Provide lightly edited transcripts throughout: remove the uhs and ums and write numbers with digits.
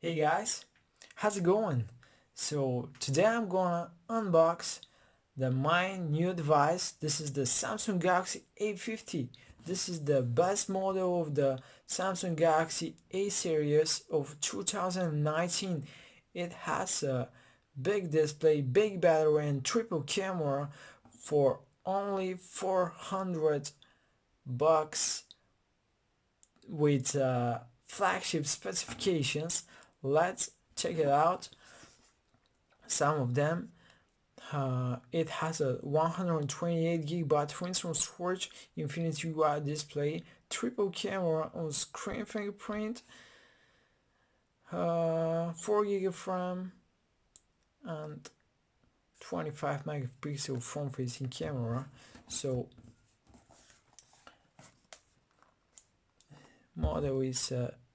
Hey guys, how's it going? So today I'm gonna unbox my new device. This is the Samsung Galaxy A50. This is the best model of the Samsung Galaxy A series of 2019. It has a big display, big battery and triple camera for only 400 bucks with flagship specifications. Let's check it out. Some of them. It has a 128 gigabyte for internal storage, Infinity UI display, triple camera on screen fingerprint, 4 gig of RAM, and 25 megapixel front-facing camera. So model is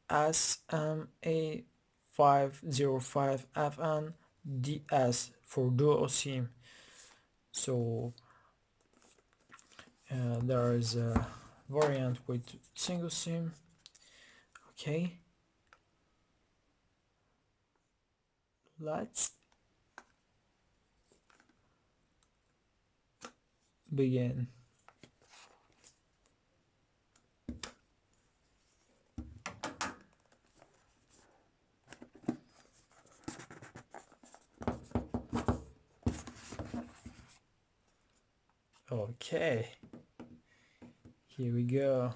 SMA505FN DS for dual SIM. So there is a variant with single SIM. Okay, let's begin. Okay, here we go.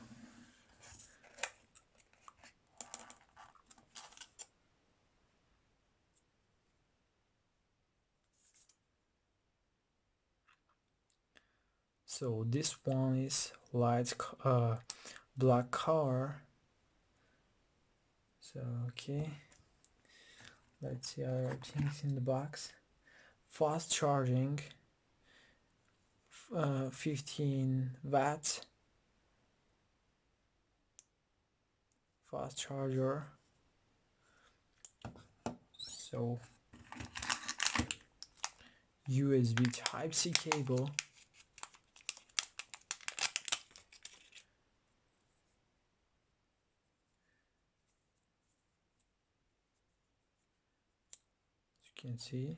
So this one is black color. So okay, let's see other things in the box. Fast charging, 15 watts. Fast charger. So USB Type-C cable. As you can see.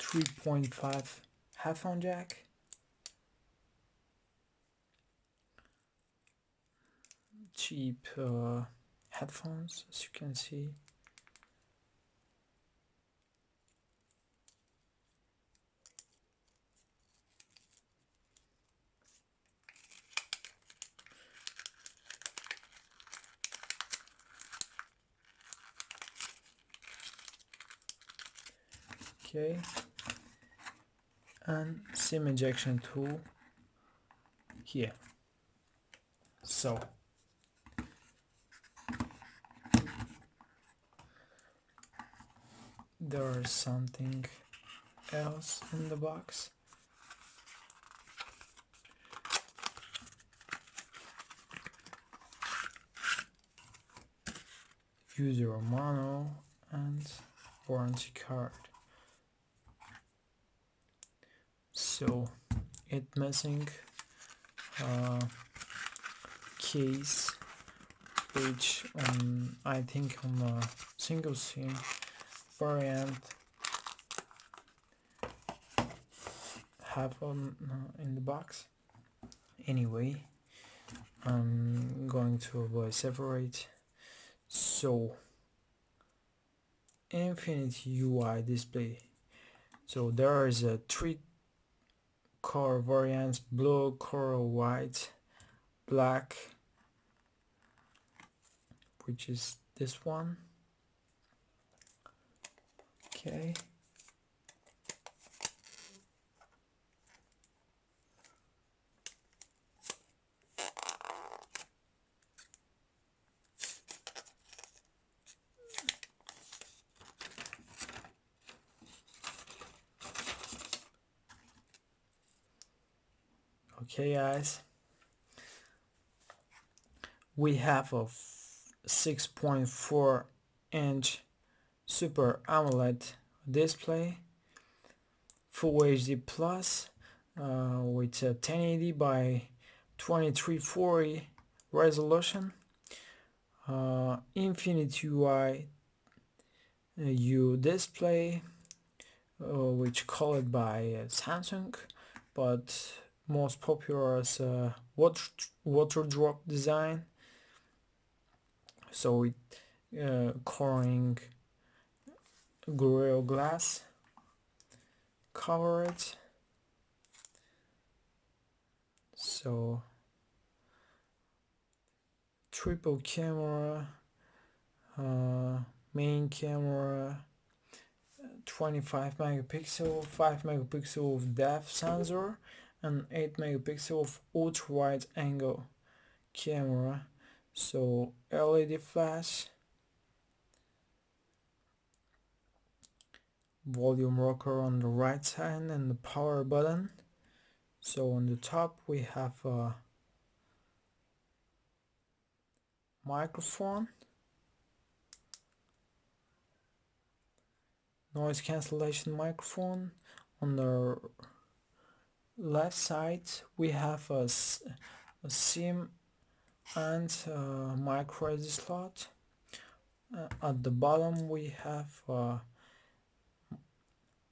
3.5 headphone jack, cheap headphones, as you can see. Okay, and SIM injection tool here. So there's something else in the box. User manual and warranty card. So it missing case, which I think on a single SIM variant have in the box. Anyway, I'm going to avoid separate. So Infinity UI display. So there is a 3 color variants: blue, coral, white, black, which is this one. Okay, okay guys, we have a 6.4 inch Super AMOLED display, Full HD Plus, with a 1080 by 2340 resolution, Infinite UI U display, which called by Samsung, but most popular as a water drop design. So it coloring Gorilla Glass coverage. So triple camera, main camera, 25 megapixel, 5 megapixel of depth sensor, and 8 megapixel of ultra wide angle camera. So LED flash, volume rocker on the right side, and the power button. So on the top we have a microphone, noise cancellation microphone. On the left side we have a SIM and micro SD slot. At the bottom we have a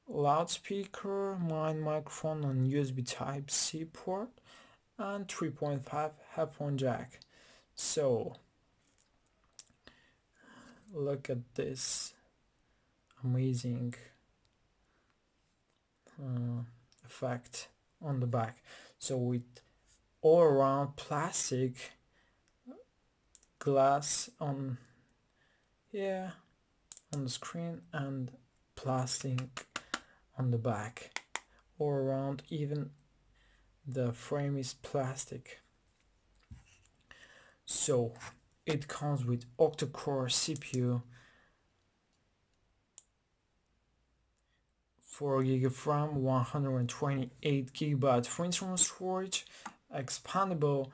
loudspeaker, microphone on USB Type-C port, and 3.5 headphone jack. So look at this amazing effect on the back. So with all around plastic glass on on the screen and plastic on the back, all around, even the frame is plastic. So it comes with octa-core CPU, 4 GB of RAM, 128 GB for internal storage, expandable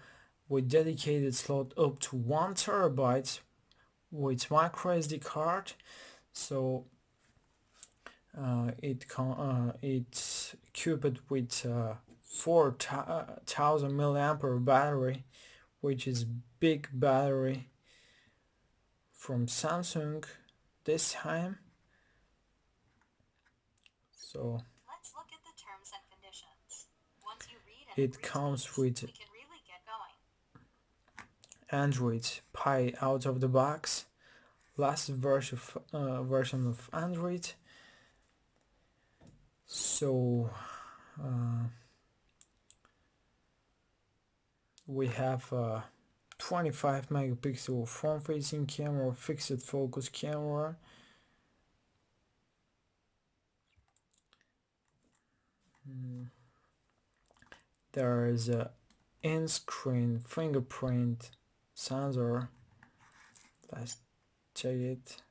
with dedicated slot up to 1 TB with micro SD card. So it's equipped with 4000 milliampere battery, which is big battery from Samsung this time. So let's look at the terms and conditions. Once you read and it comes with we can really get going. Android Pie out of the box, last version of Android. So we have a 25 megapixel front-facing camera, fixed focus camera, there is a in-screen fingerprint sensor. Let's check it.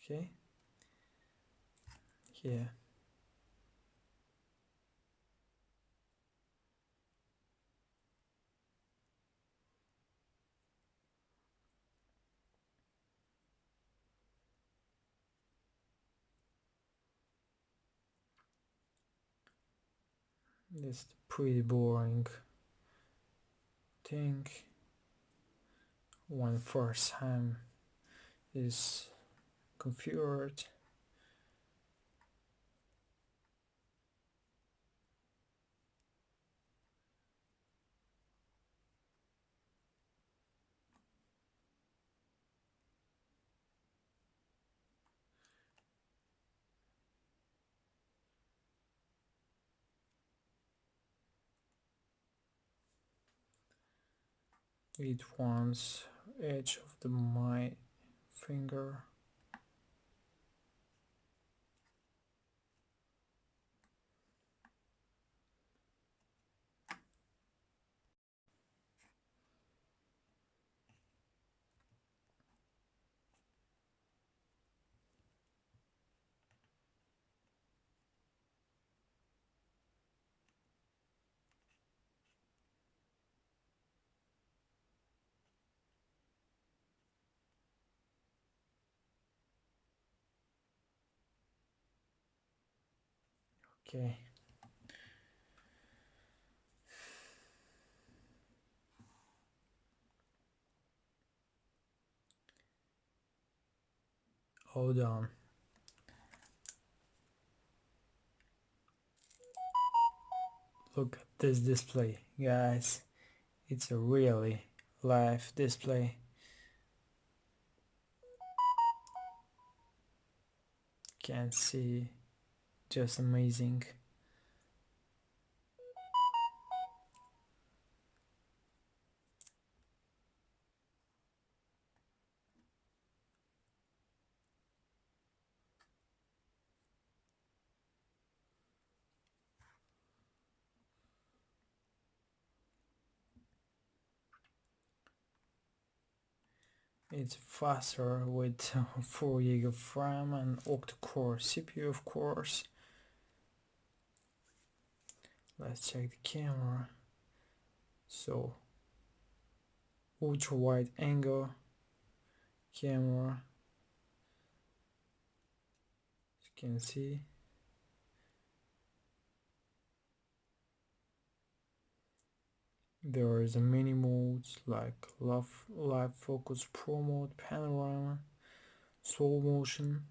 Okay, yeah. This pretty boring thing when first time is configured. It wants edge of the my finger. Okay. Hold on. Look at this display, guys. It's a really live display. Can see, just amazing. It's faster with 4 GB of RAM and octa-core CPU, of course. Let's check the camera. So, ultra wide angle camera, as you can see. There is a mini modes like live focus, pro mode, panorama, slow motion.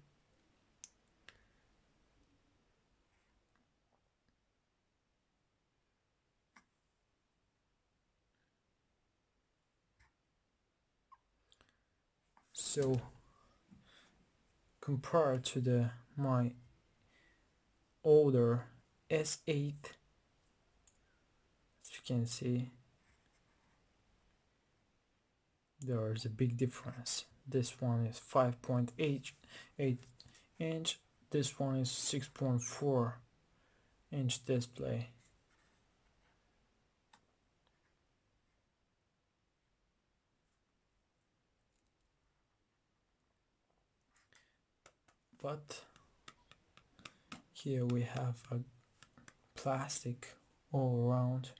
So compared to my older S8, as you can see, there is a big difference. This one is 5.8 inch, this one is 6.4 inch display. But here we have a plastic all around.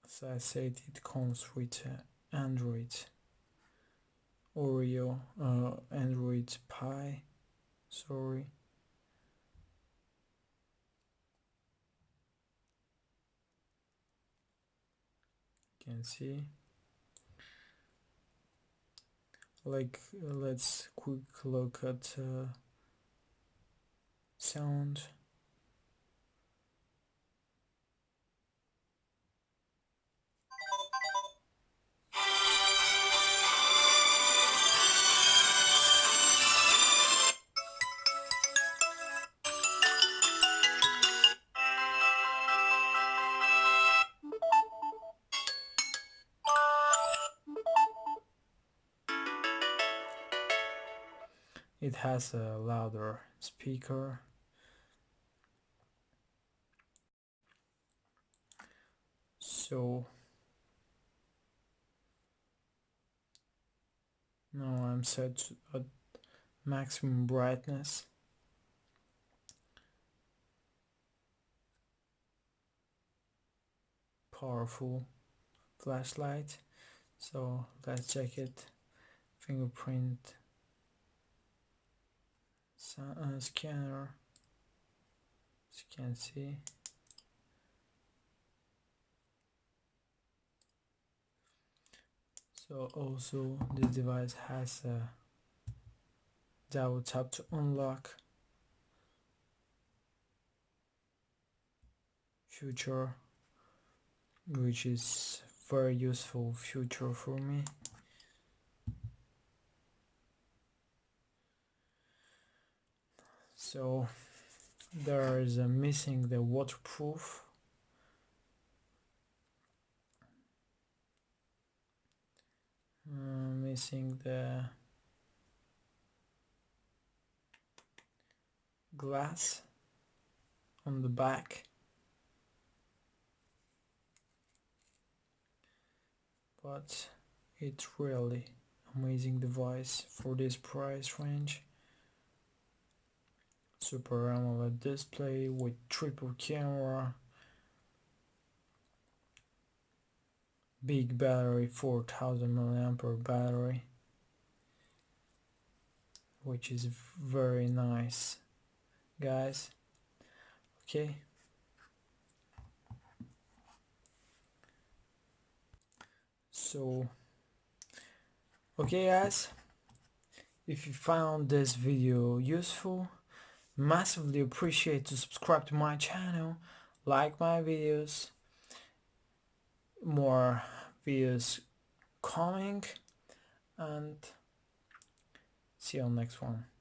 As I said, it comes with Android Oreo, Android Pie, sorry. You can see. Like, let's quick look at sound. It has a louder speaker. So now I'm set at maximum brightness. Powerful flashlight. So let's check it. Fingerprint scanner, as you can see. So also this device has a double tap to unlock feature, which is very useful feature for me. So there is a missing the waterproof. Missing the glass on the back, but it's really amazing device for this price range. Super AMOLED display with triple camera, big battery, 4000 mAh battery. which is very nice, guys. Okay, so okay guys, if you found this video useful, massively appreciate to subscribe to my channel, like my videos, more videos coming, and see you on next one.